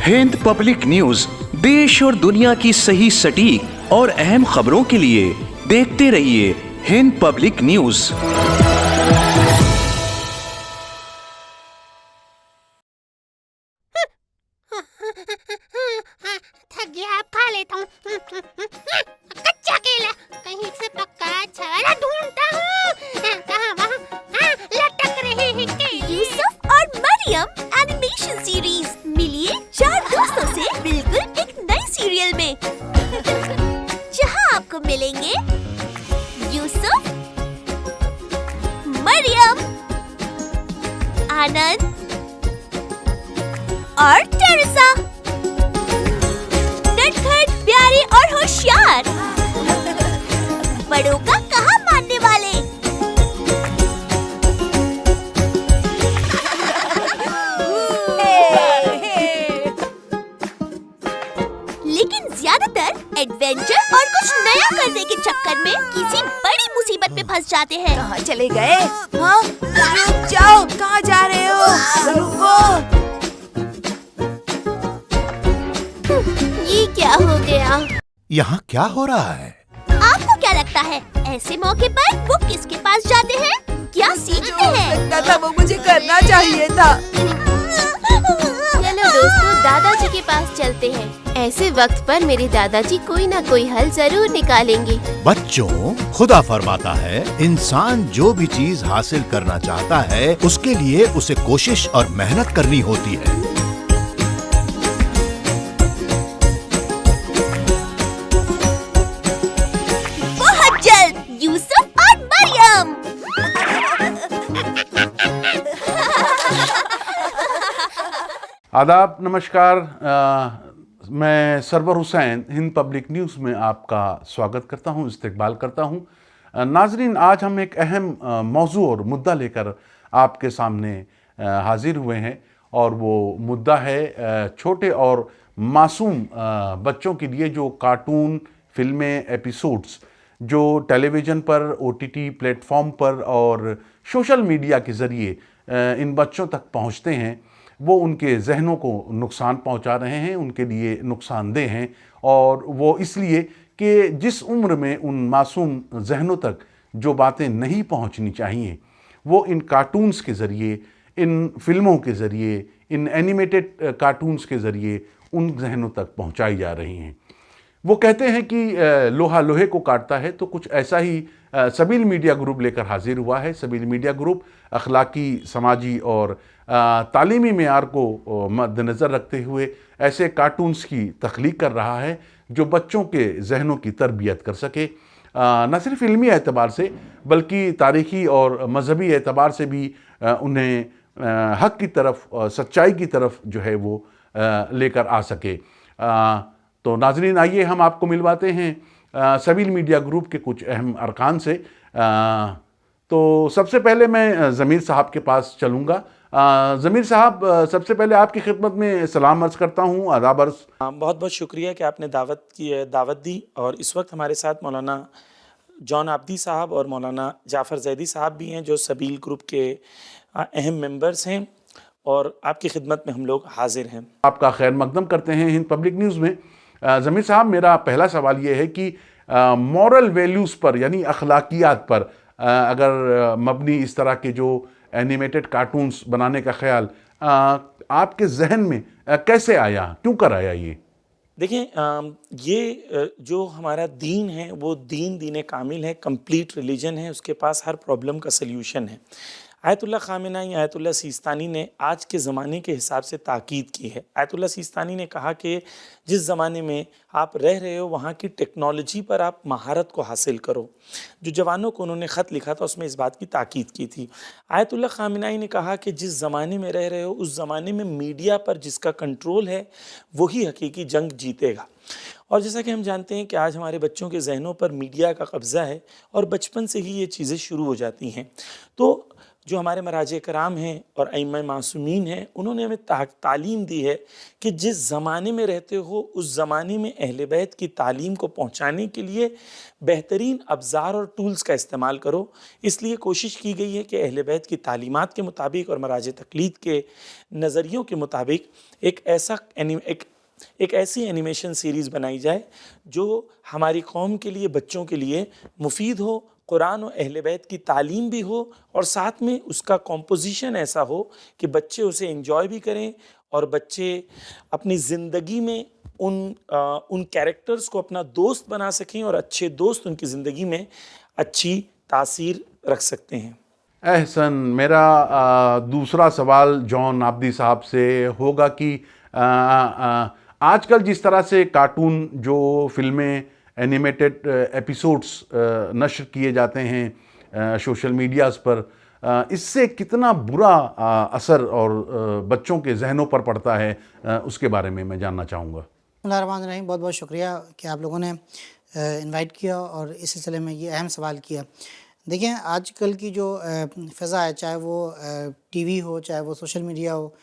Hind public news देश और दुनिया की सही सटीक और अहम खबरों के लिए देखते रहिए हिंद पब्लिक न्यूज। थक गया, अब खा लेता हूँ। कच्चा केला कहीं से पक्का अच्छा वाला ढूंढता हूँ। कहाँ वहाँ लटक रहे हैं केले। यूसुफ और मरियम एनिमेशन सीरीज मिलिए 4 दोस्तों से बिल्कुल एक नए सीरियल में, जहां आपको मिलेंगे यूसुफ, मरियम, आनंद और टेरेसा। नटखट, प्यारे और होशियार, बड़ों का कहाँ मानने वाले। लेकिन ज्यादातर एडवेंचर और कुछ नया करने के चक्कर में किसी बड़ी मुसीबत में फंस जाते हैं। कहाँ चले गए? हाँ, रुक जाओ, कहाँ जा रहे हो? रुको। ये क्या हो गया? यहाँ क्या हो रहा है? आपको क्या लगता है ऐसे मौके पर वो किसके पास जाते हैं? क्या सीखते हैं? लगता था वो मुझे करना चाहिए था। चलो दोस्तों, दादाजी के पास चलते हैं। ऐसे वक्त पर मेरे दादाजी कोई ना कोई हल जरूर निकालेंगे। बच्चों, खुदा फरमाता है, इंसान जो भी चीज हासिल करना चाहता है उसके लिए उसे कोशिश और मेहनत करनी होती है। बहुत जल्द यूसुफ और मरियम। आदाब, नमस्कार। मैं सरवर हुसैन हिंद पब्लिक न्यूज़ में आपका स्वागत करता हूं, इस्तकबाल करता हूं। नाजरीन, आज हम एक अहम मौजू और मुद्दा लेकर आपके सामने हाजिर हुए हैं, और वो मुद्दा है छोटे और मासूम बच्चों के लिए जो कार्टून, फिल्में, एपिसोड्स जो टेलीविज़न पर, OTT प्लेटफॉर्म पर और सोशल मीडिया के ज़रिए इन बच्चों तक पहुंचते हैं, वो उनके जहनों को नुकसान पहुंचा रहे हैं, उनके लिए नुकसानदेह हैं। और वो इसलिए कि जिस उम्र में उन मासूम जहनों तक जो बातें नहीं पहुंचनी चाहिए, वो इन कार्टून्स के ज़रिए, इन फिल्मों के ज़रिए, इन एनिमेटेड कार्टून्स के ज़रिए उन जहनों तक पहुंचाई जा रही हैं। वो कहते हैं कि लोहा लोहे को काटता है, तो कुछ ऐसा ही सबील मीडिया ग्रुप लेकर हाजिर हुआ है। सबील मीडिया ग्रुप अखलाकी, समाजी और तालीमी मेयार को मद्देनज़र रखते हुए ऐसे कार्टून्स की तख्लीक कर रहा है जो बच्चों के जहनों की तरबियत कर सके, न सिर्फ इल्मी एतबार से बल्कि तारीख़ी और मजहबी एतबार से भी उन्हें हक़ की तरफ, सच्चाई की तरफ जो है वो लेकर आ सके। तो नाज़रीन, आइए हम आपको मिलवाते हैं सबील मीडिया ग्रुप के कुछ अहम अरकान से। तो सबसे पहले मैं ज़मीर साहब के पास चलूँगा। ज़मीर साहब, सबसे पहले आपकी खिदमत में सलाम अर्ज़ करता हूँ, आदाब अर्ज़। बहुत बहुत शुक्रिया कि आपने दावत दी। और इस वक्त हमारे साथ मौलाना जॉन आब्दी साहब और मौलाना जाफ़र ज़ैदी साहब भी हैं, जो सबील ग्रुप के अहम मेंबर्स हैं, और आपकी खिदमत में हम लोग हाजिर हैं। आपका खैर मकदम करते हैं हिंद पब्लिक न्यूज़ में। ज़मीर साहब, मेरा पहला सवाल ये है कि मॉरल वैल्यूज़ पर, यानी अखलाकियात पर अगर मबनी इस तरह के जो एनिमेटेड कार्टून्स बनाने का ख्याल आपके जहन में कैसे आया, क्यों कर आया ये? देखिए, ये जो हमारा दीन है वो दीन कामिल है, कंप्लीट रिलीजन है, उसके पास हर प्रॉब्लम का सल्यूशन है। आयतुल्लाह ख़ामेनी, आयतुल्लाह सिस्तानी ने आज के ज़माने के हिसाब से ताकीद की है। आयतुल्लाह सिस्तानी ने कहा कि जिस ज़माने में आप रह रहे हो वहाँ की टेक्नोलॉजी पर आप महारत को हासिल करो। जो जवानों को उन्होंने ख़त लिखा था उसमें इस बात की ताकीद की थी। आयतुल्लाह ख़ामेनी ने कहा कि जिस ज़माने में रह रहे हो उस ज़माने में मीडिया पर जिसका कंट्रोल है वही हकीकी जंग जीतेगा। और जैसा कि हम जानते हैं कि आज हमारे बच्चों के जहनों पर मीडिया का कब्ज़ा है और बचपन से ही ये चीज़ें शुरू हो जाती हैं। तो जो हमारे मराजे कराम हैं और अइम्मा मासूमीन हैं, उन्होंने हमें तालीम दी है कि जिस ज़माने में रहते हो उस ज़माने में अहले बैत की तालीम को पहुँचाने के लिए बेहतरीन अवजार और टूल्स का इस्तेमाल करो। इसलिए कोशिश की गई है कि अहले बैत की तालीमात के मुताबिक और मराजे तक़लीद के नज़रियों के मुताबिक एक ऐसी एनिमेशन सीरीज़ बनाई जाए जो हमारी कौम के लिए, बच्चों के लिए मुफीद हो, कुरान और अहले बैत की तालीम भी हो और साथ में उसका कॉम्पोजिशन ऐसा हो कि बच्चे उसे एंजॉय भी करें और बच्चे अपनी ज़िंदगी में उन कैरेक्टर्स को अपना दोस्त बना सकें और अच्छे दोस्त उनकी ज़िंदगी में अच्छी तासीर रख सकते हैं। एहसन, मेरा दूसरा सवाल जॉन आब्दी साहब से होगा कि आजकल जिस तरह से कार्टून जो फिल्में एनिमेटेड एपिसोड्स नश्र किए जाते हैं सोशल मीडियाज़ पर, इससे कितना बुरा असर और बच्चों के जहनों पर पड़ता है, उसके बारे में मैं जानना चाहूँगा। बिस्मिल्लाहिर्रहमानिर्रहीम। बहुत बहुत शुक्रिया कि आप लोगों ने इनवाइट किया और इस सिलसिले में ये अहम सवाल किया। देखिए, आजकल की जो फ़ज़ा है, चाहे वो टीवी हो, चाहे वो सोशल मीडिया हो,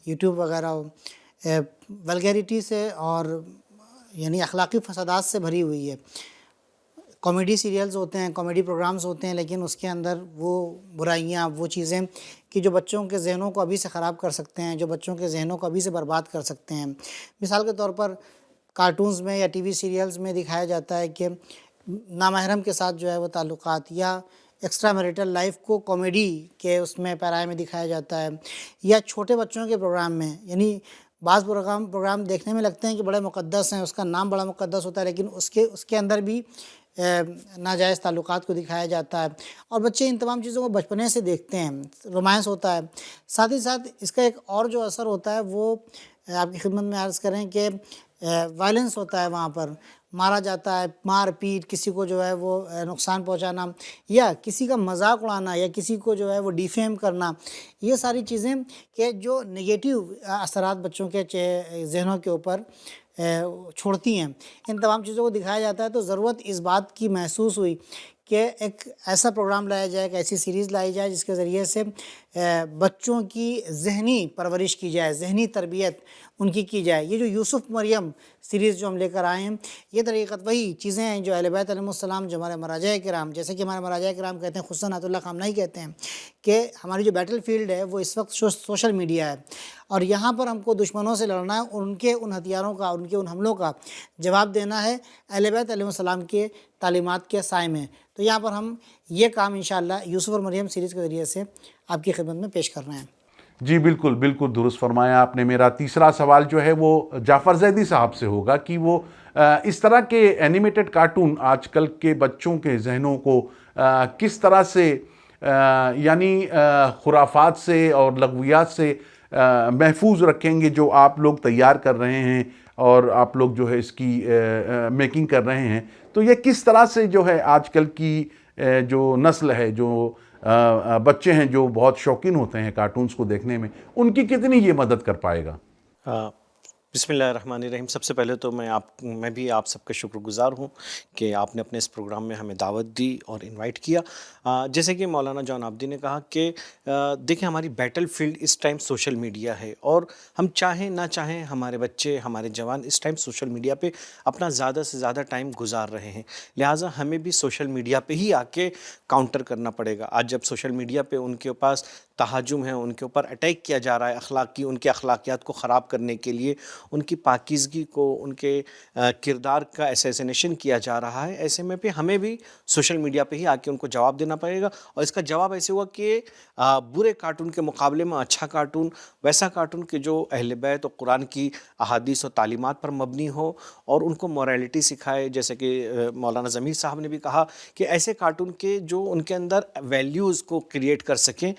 यूट्यूब वगैरह हो, वल्गैरिटी से और यानी अखलाकी फसादात से भरी हुई है। कॉमेडी सीरियल्स होते हैं, कॉमेडी प्रोग्राम्स होते हैं, लेकिन उसके अंदर वो बुराइयाँ, वो चीज़ें कि जो बच्चों के ज़हनों को अभी से ख़राब कर सकते हैं, जो बच्चों के ज़हनों को अभी से बर्बाद कर सकते हैं। मिसाल के तौर पर कार्टून्स में या टीवी सीरियल्स में दिखाया जाता है कि नामहरम के साथ जो है वो ताल्लुक़ात या एक्स्ट्रा मैरिटल लाइफ को कॉमेडी के उसमें पैराए में दिखाया जाता है, या छोटे बच्चों के प्रोग्राम में, यानी बाज़ प्रोग्राम देखने में लगते हैं कि बड़े मुक़द्दस हैं, उसका नाम बड़ा मुक़द्दस होता है, लेकिन उसके अंदर भी नाजायज़ ताल्लुक़ात को दिखाया जाता है और बच्चे इन तमाम चीज़ों को बचपने से देखते हैं, रोमांस होता है। साथ ही साथ इसका एक और जो असर होता है वो आपकी खिदमत में अर्ज़ करें कि वायलेंस होता है, वहाँ पर मारा जाता है, मार पीट, किसी को जो है वो नुकसान पहुंचाना या किसी का मजाक उड़ाना या किसी को जो है वो डिफेम करना, ये सारी चीज़ें कि जो नेगेटिव असरात बच्चों के जहनों के ऊपर छोड़ती हैं, इन तमाम चीज़ों को दिखाया जाता है। तो ज़रूरत इस बात की महसूस हुई कि एक ऐसा प्रोग्राम लाया जाए, एक ऐसी सीरीज़ लाई जाए जिसके ज़रिए से बच्चों की ज़हनी परवरिश की जाए, ज़हनी तरबियत उनकी की जाए। ये जो यूसुफ मरियम सीरीज़ जो हम लेकर आए हैं, ये तरीक़त वही चीज़ें हैं जो अहले बैत अलैहिस्सलाम, जो हमारे मराजा किराम, जैसे कि हमारे मराजा किराम कहते हैं, खुसूसन आयतुल्लाह खामनई कहते हैं कि हमारी जो बैटल फील्ड है वो इस वक्त सोशल मीडिया है और यहाँ पर हमको दुश्मनों से लड़ना है, उनके उन हथियारों का, उनके उन हमलों का जवाब देना है अहले बैत अलैहिस्सलाम के तालीमात के साए में। तो यहाँ पर हम ये काम इंशाअल्लाह यूसुफ और मरियम सीरीज़ के ज़रिए से आपकी खिदमत में पेश कर रहे हैं। जी बिल्कुल बिल्कुल दुरुस्त फरमाया आपने। मेरा तीसरा सवाल जो है वो जाफ़र ज़ैदी साहब से होगा कि वो इस तरह के एनिमेटेड कार्टून आजकल के बच्चों के जहनों को किस तरह से यानी खुराफात से और लगवियात से महफूज रखेंगे, जो आप लोग तैयार कर रहे हैं और आप लोग जो है इसकी मेकिंग कर रहे हैं। तो ये किस तरह से जो है आजकल की जो नस्ल है, जो बच्चे हैं जो बहुत शौकीन होते हैं कार्टून्स को देखने में, उनकी कितनी ये मदद कर पाएगा? बिस्मिल्लाहिर्रहमानिर्रहीम। सबसे पहले तो मैं भी आप सबका शुक्रगुज़ार हूँ कि आपने अपने इस प्रोग्राम में हमें दावत दी और इनवाइट किया। जैसे कि मौलाना जॉन आब्दी ने कहा कि देखिए, हमारी बैटल फील्ड इस टाइम सोशल मीडिया है और हम चाहें ना चाहें हमारे बच्चे, हमारे जवान इस टाइम सोशल मीडिया पे अपना ज़्यादा से ज़्यादा टाइम गुजार रहे हैं। लिहाजा हमें भी सोशल मीडिया पे ही आके काउंटर करना पड़ेगा। आज जब सोशल मीडिया पे उनके पास तहाजुम है, उनके ऊपर अटैक किया जा रहा है, उनके अखलाकियात को ख़राब करने के लिए, उनकी पाकीज़गी को, उनके किरदार का असैसिनेशन किया जा रहा है, ऐसे में भी हमें भी सोशल मीडिया पे ही आके उनको जवाब देना पड़ेगा। और इसका जवाब ऐसे हुआ कि बुरे कार्टून के मुकाबले में अच्छा कार्टून, वैसा कार्टून कि जो अहले बैत और कुरान की अहादीस और तालीमात पर मबनी हो और उनको मोरालिटी सिखाए। जैसे कि मौलाना ज़मीर साहब ने भी कहा कि ऐसे कार्टून के जो उनके अंदर वैल्यूज़ को क्रिएट कर सकें,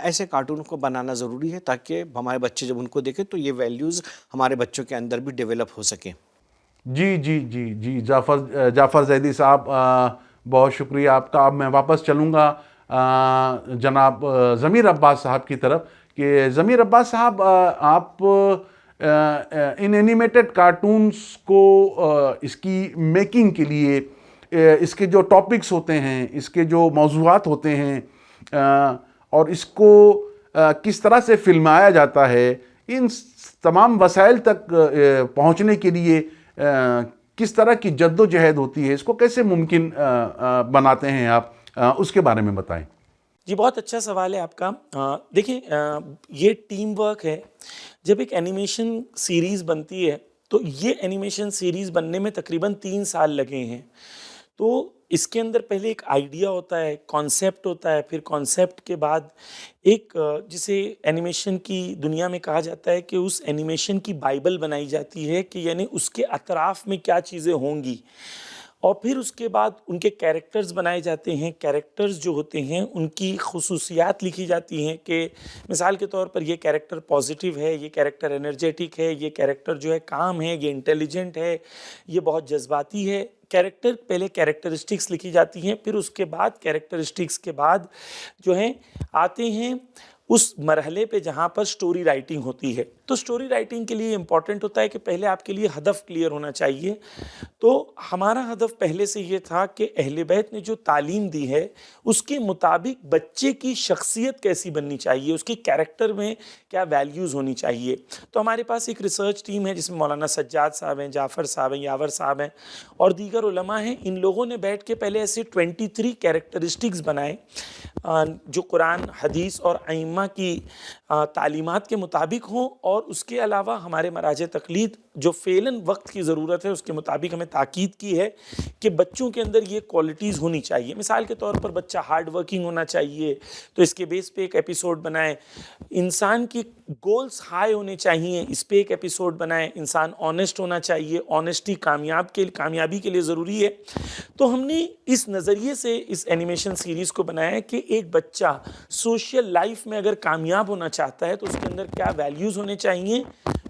ऐसे कार्टून को बनाना ज़रूरी है ताकि हमारे बच्चे जब उनको देखें तो ये वैल्यूज़ हमारे बच्चों के अंदर भी डेवलप हो सकें। जी जी जी जी जाफ़र ज़ैदी साहब, बहुत शुक्रिया आपका। अब मैं वापस चलूँगा जनाब ज़मीर अब्बास साहब की तरफ कि ज़मीर अब्बास साहब, आप इन एनिमेटेड कार्टून्स को इसकी मेकिंग के लिए इसके जो टॉपिक्स होते हैं, इसके जो मौज़ूआत होते हैं और इसको किस तरह से फिल्माया जाता है, इन तमाम वसाइल तक पहुंचने के लिए किस तरह की जद्दोजहद होती है, इसको कैसे मुमकिन बनाते हैं आप, उसके बारे में बताएं। जी, बहुत अच्छा सवाल है आपका। देखिए, ये टीम वर्क है। जब एक एनिमेशन सीरीज़ बनती है तो ये एनिमेशन सीरीज़ बनने में तकरीबन 3 साल लगे हैं। तो इसके अंदर पहले एक आइडिया होता है, कॉन्सेप्ट होता है, फिर कॉन्सेप्ट के बाद एक जिसे एनिमेशन की दुनिया में कहा जाता है कि उस एनिमेशन की बाइबल बनाई जाती है, कि यानी उसके अतराफ़ में क्या चीज़ें होंगी, और फिर उसके बाद उनके कैरेक्टर्स बनाए जाते हैं। कैरेक्टर्स जो होते हैं उनकी खुसूसियात लिखी जाती हैं कि मिसाल के तौर पर ये कैरेक्टर पॉजिटिव है, ये कैरेक्टर एनर्जेटिक है, ये कैरेक्टर जो है काम है, ये इंटेलिजेंट है, ये बहुत जज्बाती है। कैरेक्टर पहले कैरेक्टरिस्टिक्स लिखी जाती हैं, फिर उसके बाद कैरेक्टरिस्टिक्स के बाद जो हैं आते हैं उस मरहले पे जहाँ पर स्टोरी राइटिंग होती है। तो स्टोरी राइटिंग के लिए इम्पॉर्टेंट होता है कि पहले आपके लिए हदफ क्लियर होना चाहिए। तो हमारा हदफ पहले से ये था कि अहले बैत ने जो तालीम दी है उसके मुताबिक बच्चे की शख्सियत कैसी बननी चाहिए, उसके कैरेक्टर में क्या वैल्यूज़ होनी चाहिए। तो हमारे पास एक रिसर्च टीम है जिसमें मौलाना सज्जाद साहब हैं, जाफ़र साहब हैं, यावर साहब हैं और दीगर उलमा हैं। इन लोगों ने बैठ के पहले ऐसे 23 कैरेक्टरिस्टिक्स बनाए जो कुरान, हदीस और अइम्मा की तालीमात के मुताबिक हों, और उसके अलावा हमारे मराजे तकलीद जो फ़ेलन वक्त की ज़रूरत है उसके मुताबिक हमें ताकीद की है कि बच्चों के अंदर ये क्वालिटीज़ होनी चाहिए। मिसाल के तौर पर बच्चा हार्ड वर्किंग होना चाहिए, तो इसके बेस पे एक एपिसोड बनाएं। इंसान की गोल्स हाई होने चाहिए, इस पे एक एपिसोड बनाएं। इंसान ऑनेस्ट होना चाहिए, ऑनेस्टी कामयाबी के लिए ज़रूरी है। तो हमने इस नज़रिए से इस एनिमेशन सीरीज़ को बनाया कि एक बच्चा सोशल लाइफ में अगर कामयाब होना चाहता है तो उसके अंदर क्या वैल्यूज़ होने चाहिए,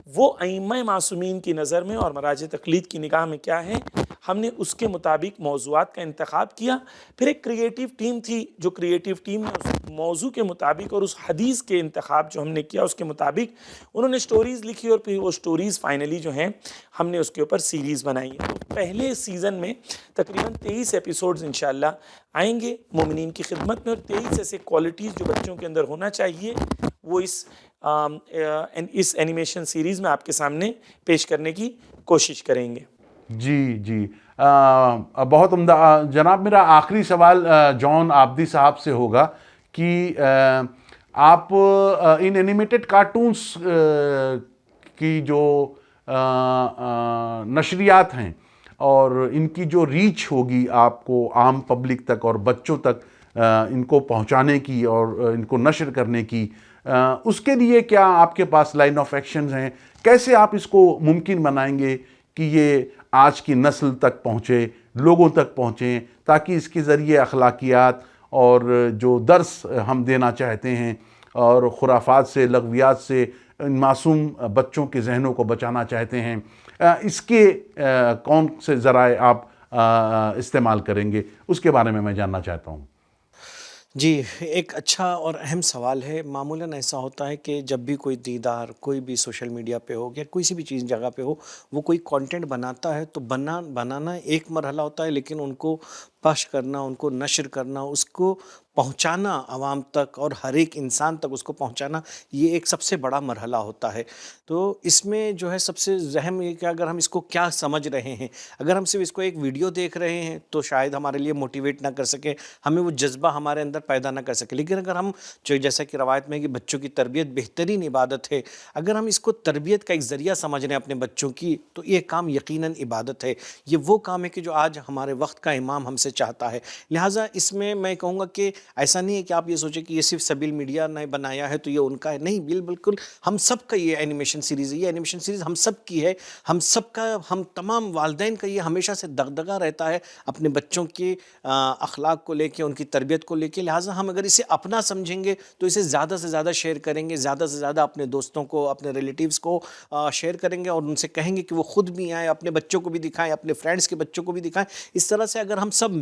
वो अइम्मा मासूमीन की नज़र में और मराज तकलीद की निगाह में क्या है, हमने उसके मुताबिक मौज़ूआत का इंतखाब किया। फिर एक क्रिएटिव टीम थी, जो क्रिएटिव टीम ने उस मौजू के मुताबिक और उस हदीस के इंतखाब जो हमने किया उसके मुताबिक उन्होंने स्टोरीज़ लिखी, और फिर वो स्टोरीज़ फाइनली जो हैं हमने उसके ऊपर सीरीज़ बनाई है। तो पहले सीज़न में तकरीबन 23 एपिसोड्स इंशाल्लाह आएंगे मोमिनीन की खिदमत में, और 23 ऐसे क्वालिटीज़ जो बच्चों के अंदर होना चाहिए वो इस एनिमेशन सीरीज़ में आपके सामने पेश करने की कोशिश करेंगे। जी जी, बहुत उम्दा। जनाब, मेरा आखिरी सवाल जॉन आब्दी साहब से होगा कि आप इन एनिमेटेड कार्टून्स की जो नशरियात हैं और इनकी जो रीच होगी आपको आम पब्लिक तक और बच्चों तक इनको पहुंचाने की और इनको नशर करने की, उसके लिए क्या आपके पास लाइन ऑफ एक्शन हैं? कैसे आप इसको मुमकिन बनाएंगे कि ये आज की नस्ल तक पहुँचे, लोगों तक पहुँचें, ताकि इसके ज़रिए अखलाकियात और जो दर्स हम देना चाहते हैं और खुराफात से, लगवियात से इन मासूम बच्चों के जहनों को बचाना चाहते हैं, इसके कौन से ज़राए आप इस्तेमाल करेंगे, उसके बारे में मैं जानना चाहता हूँ। जी, एक अच्छा और अहम सवाल है। मामूलन ऐसा होता है कि जब भी कोई दीदार कोई भी सोशल मीडिया पे हो या कोई सी भी चीज़ जगह पे हो, वो कोई कंटेंट बनाता है तो बनाना एक मरहला होता है, लेकिन उनको पश करना, उनको नशर करना, उसको पहुंचाना आवाम तक और हर एक इंसान तक उसको पहुंचाना, ये एक सबसे बड़ा मरहला होता है। तो इसमें जो है सबसे अहम ये कि अगर हम इसको क्या समझ रहे हैं, अगर हम सिर्फ इसको एक वीडियो देख रहे हैं तो शायद हमारे लिए मोटिवेट ना कर सके, हमें वो जज्बा हमारे अंदर पैदा ना कर सके। लेकिन अगर हम जो जैसा कि रवायत में कि बच्चों की तरबियत बेहतरीन इबादत है, अगर हम इसको तरबियत का एक ज़रिया समझ रहे हैं अपने बच्चों की, तो ये काम यकीनन इबादत है। ये वो काम है कि जो आज हमारे वक्त का इमाम हमसे चाहता है। लिहाजा इसमें मैं कहूँगा कि ऐसा नहीं है कि आप ये सोचें कि ये सिर्फ सबील मीडिया ने बनाया है तो ये उनका है, नहीं, बिल्कुल हम सब का ये एनिमेशन सीरीज़ है। ये एनिमेशन सीरीज़ हम सब की है, हम सब का, हम तमाम वालिदैन का ये हमेशा से दगदगा रहता है अपने बच्चों के अखलाक को लेके, उनकी तरबियत को लेके। लिहाजा हम अगर इसे अपना समझेंगे तो इसे ज़्यादा से ज़्यादा शेयर करेंगे, ज़्यादा से ज़्यादा अपने दोस्तों को, अपने रिलेटिव्स को शेयर करेंगे और उनसे कहेंगे कि वो खुद भी आएँ, अपने बच्चों को भी दिखाएँ, अपने फ्रेंड्स के बच्चों को भी दिखाएँ। इस तरह से अगर हम सब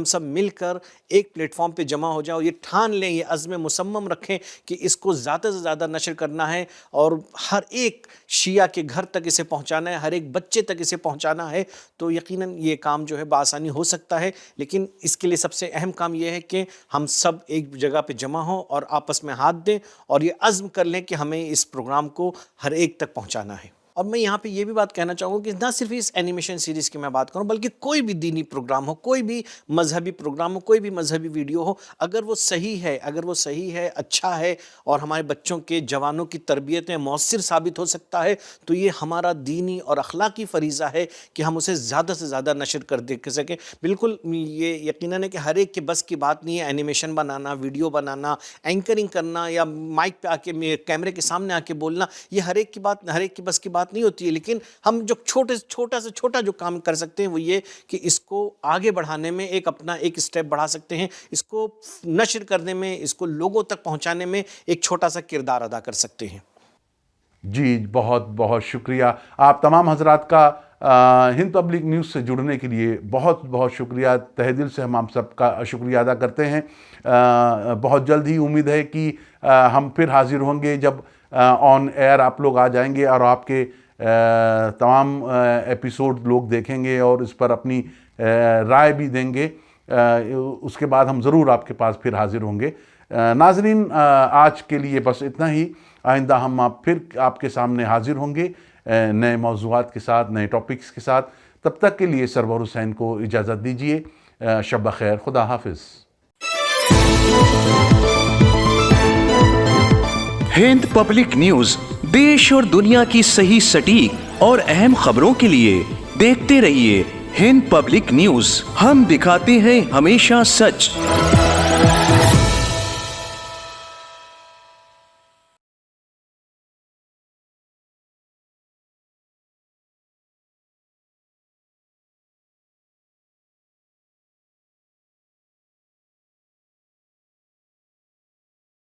सब मिलकर एक प्लेटफॉर्म पे जमा हो जाओ, ये ठान लें, ये अज़्म मुसम्मम रखें कि इसको ज़्यादा से ज़्यादा नशर करना है और हर एक शिया के घर तक इसे पहुंचाना है, हर एक बच्चे तक इसे पहुंचाना है, तो यकीनन ये काम जो है बआसानी हो सकता है। लेकिन इसके लिए सबसे अहम काम ये है कि हम सब एक जगह पे जमा हों और आपस में हाथ दें और ये अज़्म कर लें कि हमें इस प्रोग्राम को हर एक तक पहुँचाना है। और मैं यहाँ पे ये भी बात कहना चाहूँगा कि ना सिर्फ इस एनिमेशन सीरीज़ की मैं बात करूँ, बल्कि कोई भी दीनी प्रोग्राम हो, कोई भी मजहबी प्रोग्राम हो, कोई भी मजहबी वीडियो हो, अगर वो सही है, अच्छा है और हमारे बच्चों के जवानों की तरबियत में मौसर साबित हो सकता है, तो ये हमारा दीनी और अखलाकी फ़रीज़ा है कि हम उसे ज़्यादा से ज़्यादा नशर कर दे सकें। बिल्कुल ये यकीनन है कि हर एक के बस की बात नहीं है एनिमेशन बनाना, वीडियो बनाना, एंकरिंग करना या माइक पे आके कैमरे के सामने आके बोलना, ये हर एक की बस की बात नहीं होती है। लेकिन हम जो छोटा से छोटा जो काम कर सकते हैं वो ये कि इसको आगे बढ़ाने में अपना एक स्टेप बढ़ा सकते हैं, इसको नशर करने में, इसको लोगों तक पहुंचाने में एक छोटा सा किरदार अदा कर सकते हैं। जी, बहुत बहुत शुक्रिया आप तमाम हजरात का हिंद पब्लिक न्यूज़ से जुड़ने के लिए बहुत बहुत शुक्रिया। तहे दिल से हम आप सबका शुक्रिया अदा करते हैं। बहुत जल्द ही उम्मीद है कि हम फिर हाजिर होंगे जब ऑन एयर आप लोग आ जाएंगे और आपके तमाम एपिसोड लोग देखेंगे और इस पर अपनी राय भी देंगे। उसके बाद हम ज़रूर आपके पास फिर हाजिर होंगे। नाज़रीन, आज के लिए बस इतना ही। आइंदा हम फिर आपके सामने हाजिर होंगे नए मौज़ूआत के साथ, नए टॉपिक्स के साथ। तब तक के लिए सरवर हुसैन को इजाज़त दीजिए। शब खैर, खुदा हाफिज़। हिंद पब्लिक न्यूज देश और दुनिया की सही, सटीक और अहम खबरों के लिए देखते रहिए हिंद पब्लिक न्यूज। हम दिखाते हैं हमेशा सच।